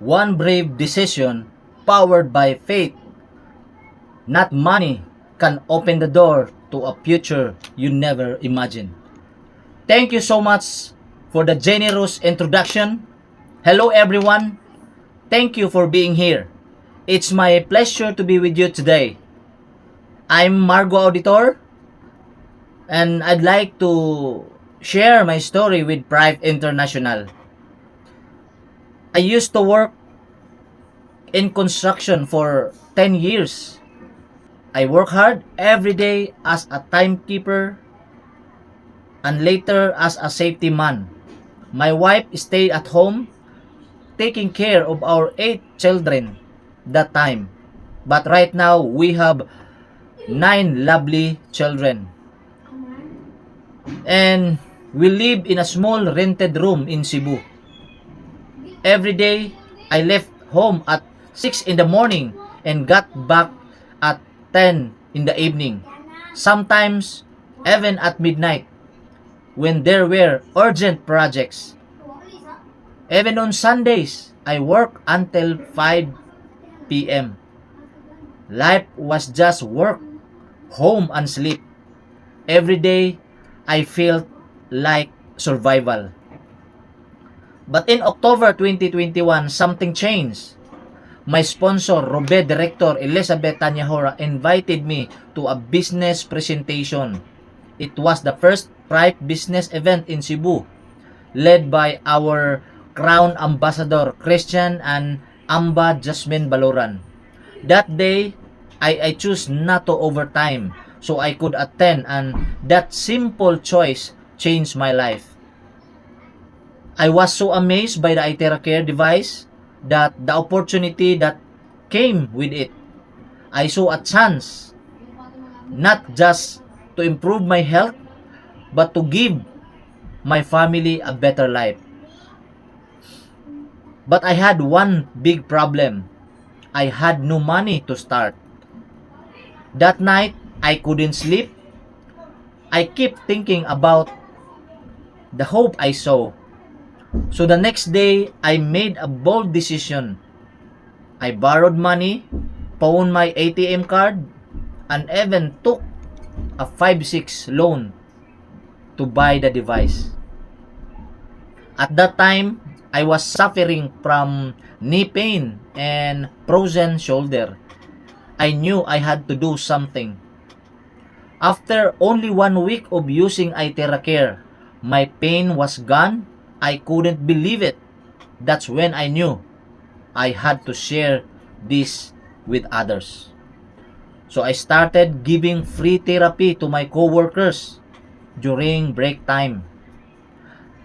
One brave decision powered by faith, not money, can open the door to a future you never imagined. Thank you so much for the generous introduction. Hello everyone. Thank you for being here. It's my pleasure to be with you today. I'm Margo Auditor and I'd like to share my story with Pride International. I used to work in construction for 10 years. I work hard every day as a timekeeper and later as a safety man. My wife stayed at home taking care of our 8 children that time. But right now we have 9 lovely children. And we live in a small rented room in Cebu. Every day I left home at 6 in the morning and got back at 10 in the evening. Sometimes even at midnight when there were urgent projects. Even on Sundays, I work until 5 p.m. Life was just work, home and sleep. Every day, I felt like survival. But in October 2021, something changed. My sponsor, Robe Director Elizabeth Tanyahora, invited me to a business presentation. It was the first Pride business event in Cebu, led by our Crown Ambassador Christian and Amba Jasmine Baloran. That day, I chose not to overtime so I could attend, and that simple choice changed my life. I was so amazed by the iTeracare device that the opportunity that came with it. I saw a chance not just to improve my health but to give my family a better life. But I had one big problem. I had no money to start. That night, I couldn't sleep. I kept thinking about the hope I saw. So the next day, I made a bold decision. I borrowed money, pawned my ATM card, and even took a 5-6 loan to buy the device. At that time, I was suffering from knee pain and frozen shoulder. I knew I had to do something. After only 1 week of using iTeracare, my pain was gone. I couldn't believe it. That's when I knew I had to share this with others. So I started giving free therapy to my coworkers during break time.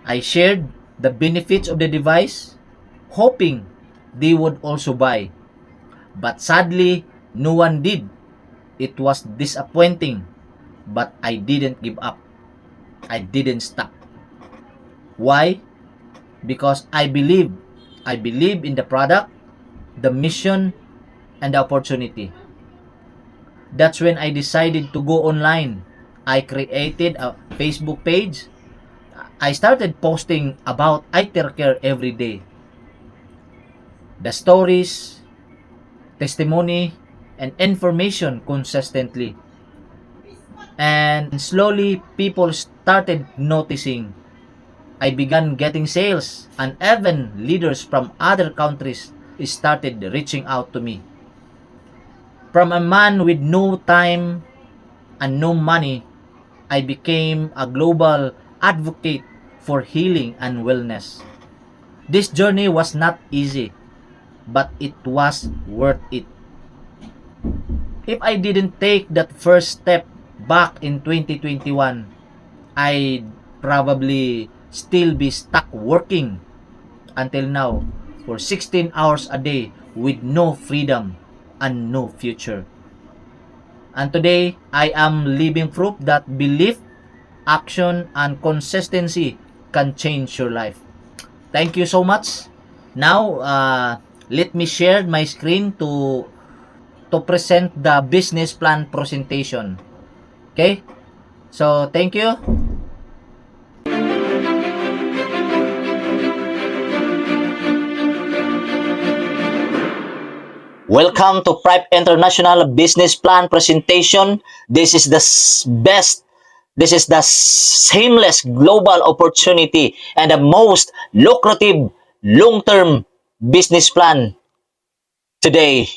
I shared the benefits of the device, hoping they would also buy. But sadly, no one did. It was disappointing, but I didn't give up. I didn't stop. Why? Because I believe in the product, the mission, and the opportunity. That's when I decided to go online. I created a Facebook page. I started posting about iTeracare every day. The stories, testimony, and information consistently. And slowly, people started noticing. I began getting sales, and even leaders from other countries started reaching out to me. From a man with no time and no money, I became a global advocate for healing and wellness. This journey was not easy, but it was worth it. If I didn't take that first step back in 2021, I'd probably still be stuck working until now for 16 hours a day with no freedom and no future. And today, I am living proof that belief, action, and consistency can change your life. Thank you so much. Now, let me share my screen to present the business plan presentation. Okay? So, thank you. Welcome to Pripe International Business Plan presentation. This is the best, this is the seamless global opportunity and the most lucrative long-term business plan today.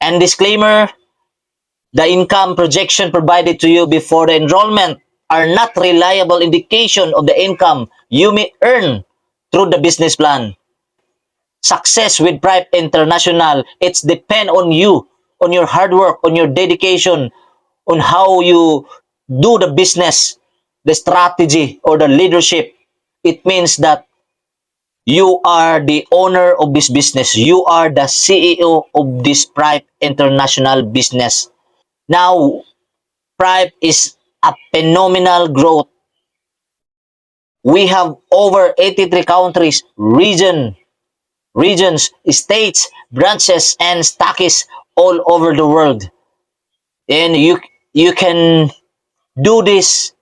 And disclaimer, the income projection provided to you before the enrollment are not reliable indication of the income you may earn through the business plan. Success with Pripe International, it's depend on you, on your hard work, on your dedication, on how you do the business, the strategy or the leadership. It means that you are the owner of this business. You are the CEO of this Pripe International business. Now, Pripe is a phenomenal growth. We have over 83 countries, regions, states, branches, and stockists all over the world. And you can do this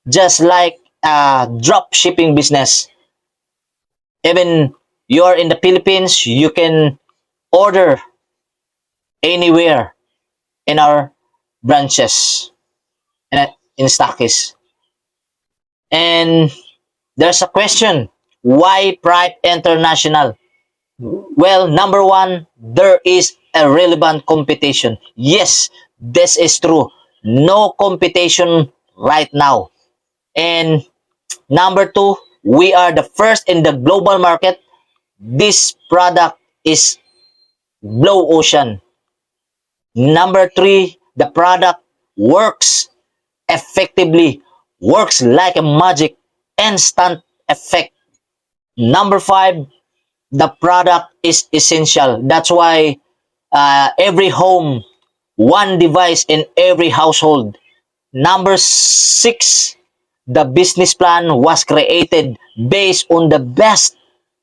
just like a drop shipping business. Even you are in the Philippines, you can order anywhere in our branches in stockists. And there's a question, why Pripe International? Well, number one, there is a relevant competition. Yes, this is true. No competition right now. And number two, we are the first in the global market. This product is blue ocean. Number three, the product works effectively, works like a magic, instant effect. Number five, the product is essential. That's why every home, one device in every household. Number six, the business plan was created based on the best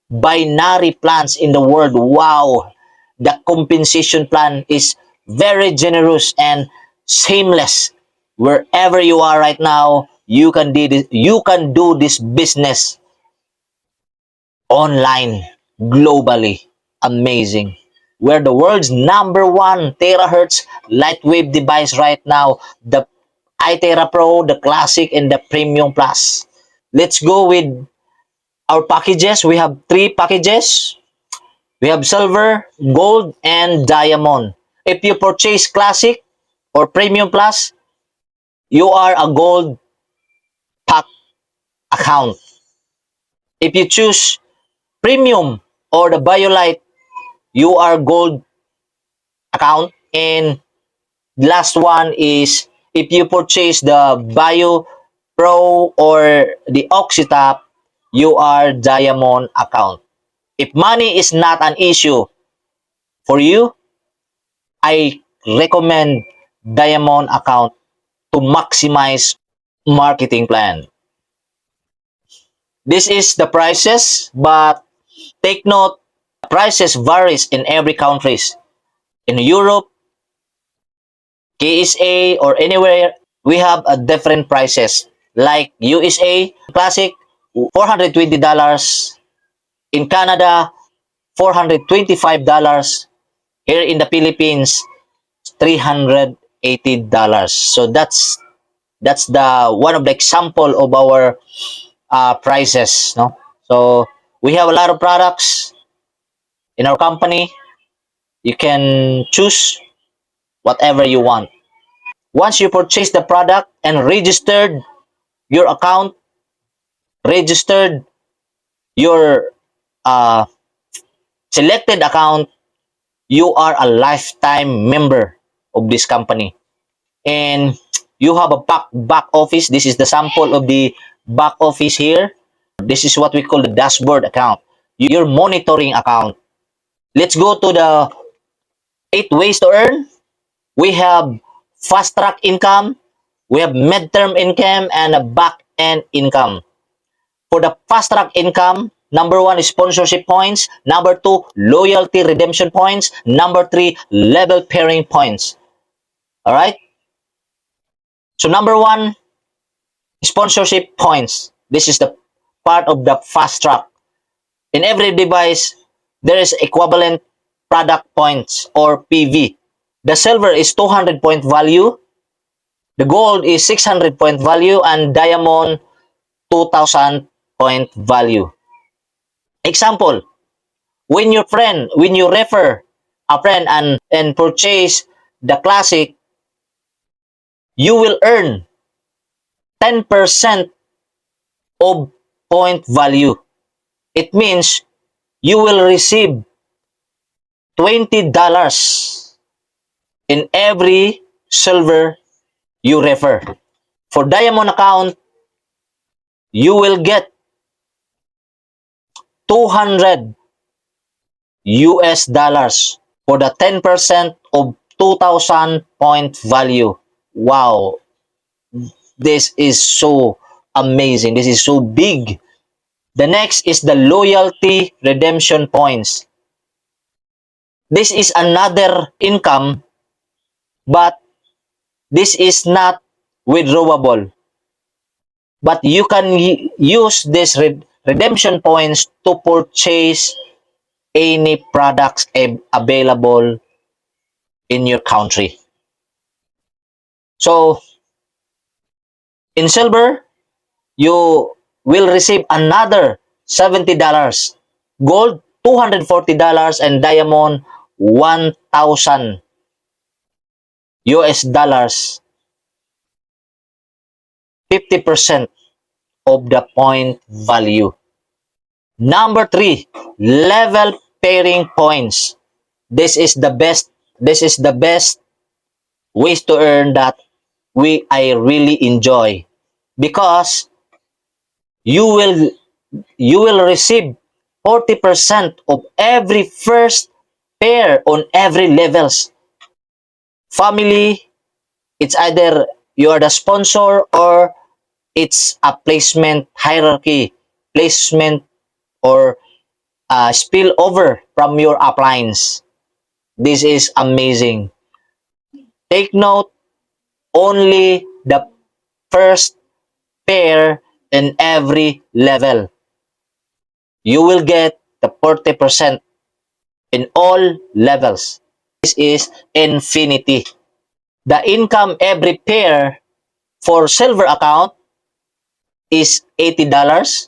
binary plans in the world. Wow, the compensation plan is very generous and seamless. Wherever you are right now, you can do this business online, globally. Amazing. We're the world's number one terahertz light wave device right now. The iTera Pro, the Classic, and the Premium Plus. Let's go with our packages. We have three packages. We have silver, gold, and diamond. If you purchase Classic or Premium Plus, you are a gold pack account. If you choose Premium or the BioLite, you are gold account. And last one is if you purchase the Bio Pro or the Oxytap, you are diamond account. If money is not an issue for you, I recommend diamond account to maximize marketing plan. This is the prices, but take note, prices varies in every countries. In Europe, KSA, or anywhere, we have a different prices. Like USA Classic, $420. In Canada, $425. Here in the Philippines, $380. So that's the one of the example of our prices, no? So we have a lot of products in our company. You can choose whatever you want. Once you purchase the product and registered your account, registered your uh, selected account, you are a lifetime member of this company. And you have a back office. This is the sample of the back office here. This is what we call the dashboard account, your monitoring account. Let's go to the 8 ways to earn. We have fast track income, we have midterm income, and a back end income. For the fast track income, number one is sponsorship points, number two, loyalty redemption points, number three, level pairing points. All right. So number one, sponsorship points. This is the part of the fast track. In every device, there is equivalent product points or PV. The silver is 200 point value, the gold is 600 point value, and diamond 2000 point value. Example, when you refer a friend and purchase the classic, you will earn 10% of point value. It means you will receive $20 in every silver you refer. For diamond account, you will get 200 US dollars for the 10% of 2000 point value. Wow, this is so amazing. This is so big. The next is the loyalty redemption points. This is another income, but this is not withdrawable. But you can use this redemption points to purchase any products available in your country. So, in silver, you will receive another $70, gold $240, and diamond 1,000 US dollars, 50% of the point value. Number 3, level pairing points. This is the best. This is the best ways to earn that I really enjoy, because you will receive 40% of every first pair on every levels. Family, it's either you are the sponsor or it's a placement hierarchy, placement or spill over from your appliance. This is amazing. Take note, only the first pair in every level. You will get the 40% in all levels. This is infinity. The income every pair for silver account is $80.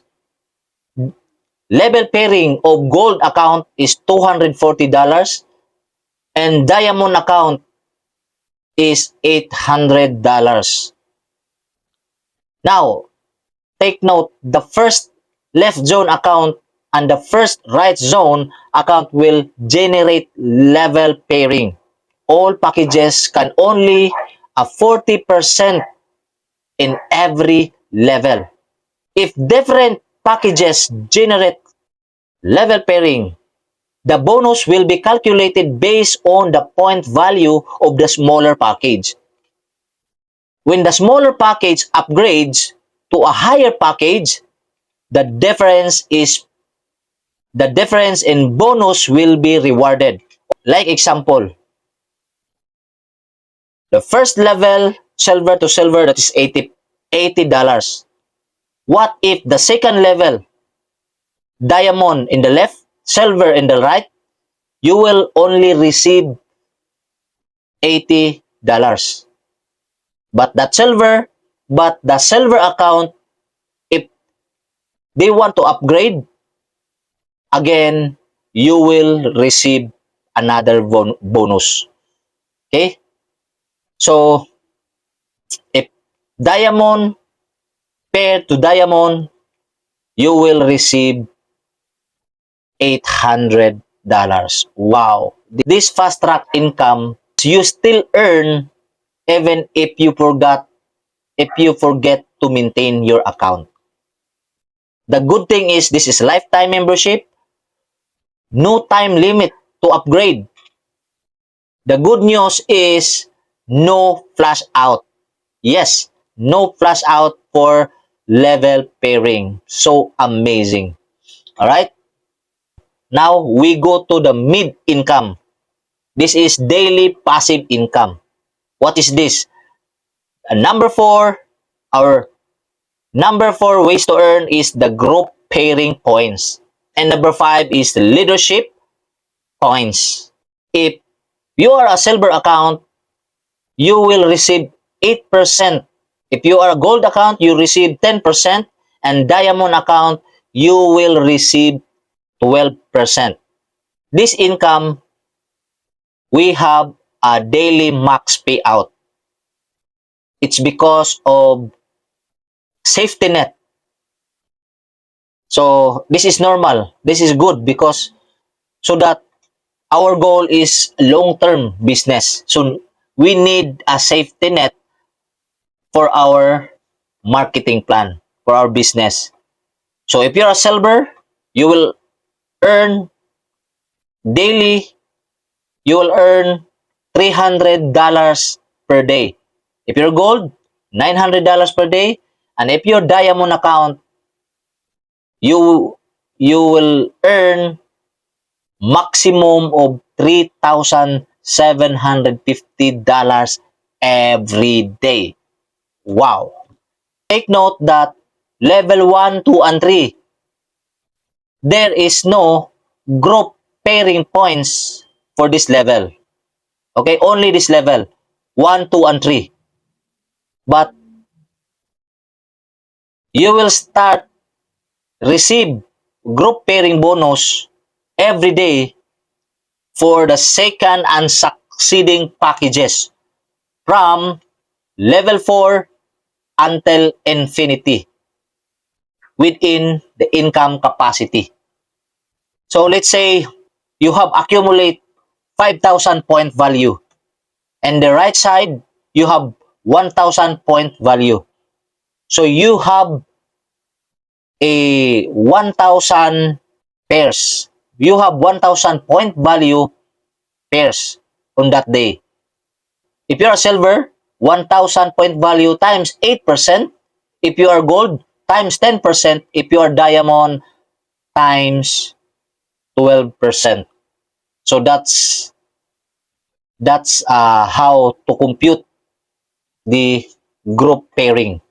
Level pairing of gold account is $240. And diamond account is $800. Now, take note, the first left zone account and the first right zone account will generate level pairing. All packages can only a 40% in every level. If different packages generate level pairing, the bonus will be calculated based on the point value of the smaller package. When the smaller package upgrades to a higher package, the difference in bonus will be rewarded. Like example, the first level silver to silver, that is $80. What if the second level diamond in the left, silver in the right, you will only receive $80. But the silver account, if they want to upgrade, again, you will receive another bonus. Okay? So, if diamond pair to diamond, you will receive $800. Wow. This fast track income, you still earn even if you forget to maintain your account. The good thing is this is lifetime membership, no time limit to upgrade. The good news is no flash out. Yes, no flash out for level pairing. So amazing. All right? Now we go to the mid income. This is daily passive income. What is this? Number 4, our number 4 ways to earn is the group pairing points. And number 5 is the leadership points. If you are a silver account, you will receive 8%. If you are a gold account, you receive 10%. And diamond account, you will receive 12%. This income, we have a daily max payout. It's because of safety net. So this is normal. This is good because so that our goal is long-term business. So we need a safety net for our marketing plan, for our business. So if you're a silver, you will earn daily, you will earn $300 per day. If you're gold, $900 per day. And if you're diamond account, you will earn maximum of $3,750 every day. Wow. Take note that level 1, 2, and 3, there is no group pairing points for this level. Okay, only this level, 1, 2, and 3. But you will start receive group pairing bonus every day for the second and succeeding packages from level 4 until infinity within the income capacity. So let's say you have accumulate 5,000 point value, and the right side you have 1,000 point value. So you have a 1,000 pairs. You have 1,000 point value pairs on that day. If you are silver, 1,000 point value times 8%. If you are gold, times 10%. If you are diamond, times 12%. So that's how to compute the group pairing.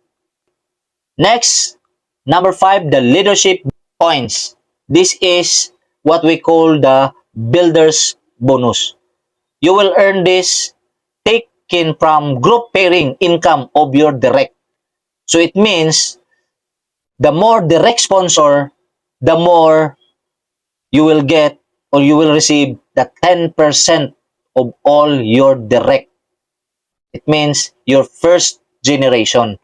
Next, number 5, the leadership points. This is what we call the builder's bonus. You will earn this taken from group pairing income of your direct. So it means the more direct sponsor, the more you will get or you will receive the 10% of all your direct. It means your first generation.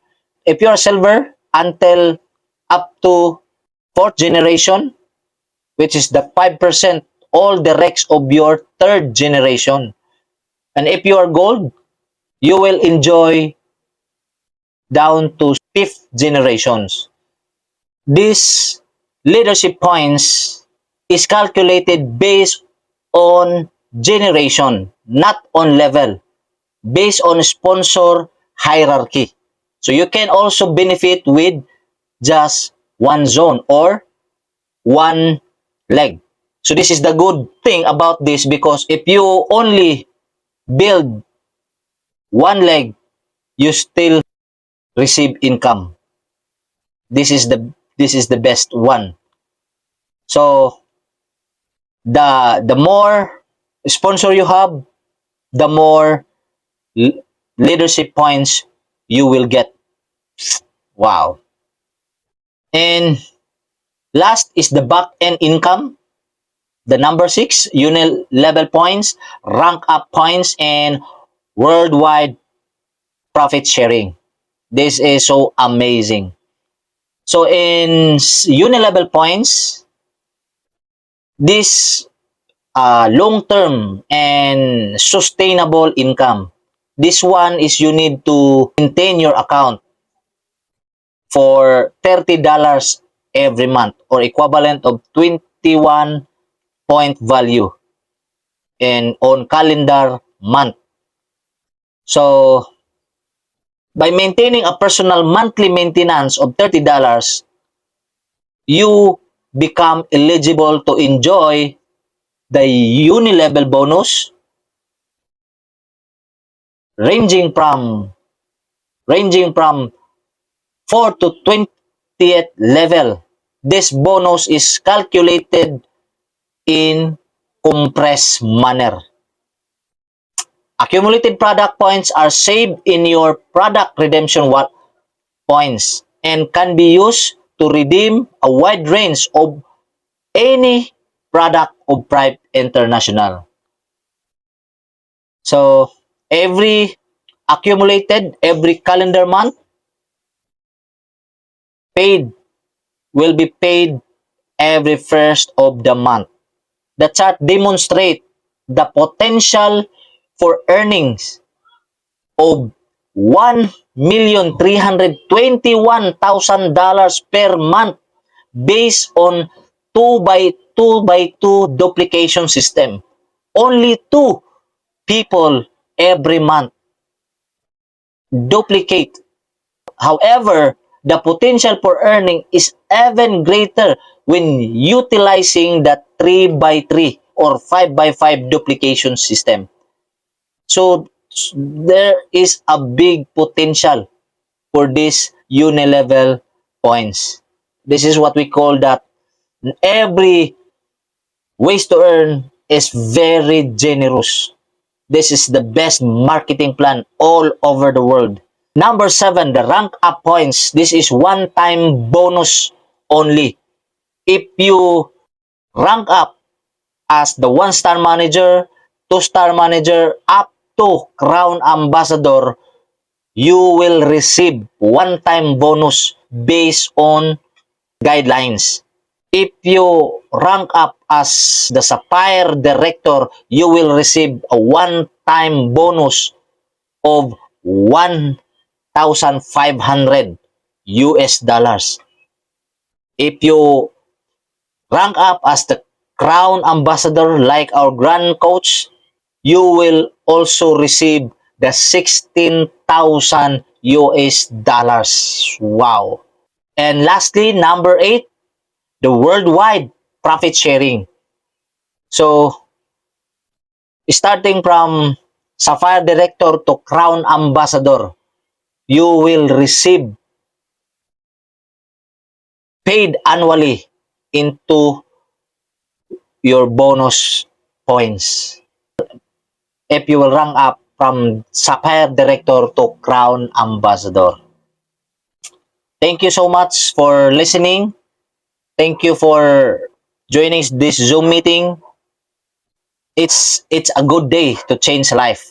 If you are silver, until up to fourth generation, which is the 5%, all directs of your third generation. And if you are gold, you will enjoy down to fifth generations. This leadership points is calculated based on generation, not on level, based on sponsor hierarchy. So you can also benefit with just one zone or one leg. So this is the good thing about this, because if you only build one leg, you still receive income. This is the best one. So the more sponsor you have, the more leadership points you will get. Wow. And last is the back end income. The number 6, unit level points, rank up points, and worldwide profit sharing. This is so amazing. So in uni-level points, this long-term and sustainable income. This one is you need to maintain your account for $30 every month, or equivalent of 21 point value in on calendar month. So by maintaining a personal monthly maintenance of $30, you become eligible to enjoy the uni-level bonus ranging from 4 to 20th level. This bonus is calculated in compressed manner. Accumulated product points are saved in your product redemption points and can be used to redeem a wide range of any product of Prime International. So, every every calendar month, paid will be paid every first of the month. The chart demonstrates the potential for earnings of $1,321,000 per month based on 2 by 2 by 2 duplication system. Only 2 people every month duplicate. However, the potential for earning is even greater when utilizing the 3 by 3 or 5 by 5 duplication system. So, there is a big potential for these unilevel points. This is what we call that every ways to earn is very generous. This is the best marketing plan all over the world. Number 7, the rank up points. This is one-time bonus only. If you rank up as the 1-star manager, 2-star manager, up to Crown Ambassador, you will receive one-time bonus based on guidelines. If you rank up as the Sapphire Director, you will receive a one-time bonus of 1,500 US dollars. If you rank up as the Crown Ambassador like our Grand Coach, you will also receive the 16,000 US dollars. Wow. And lastly, number 8, the worldwide profit sharing. So, starting from Sapphire Director to Crown Ambassador, you will receive paid annually into your bonus points if you will rank up from Sapphire Director to Crown Ambassador. Thank you so much for listening. Thank you for joining this Zoom meeting. It's a good day to change life.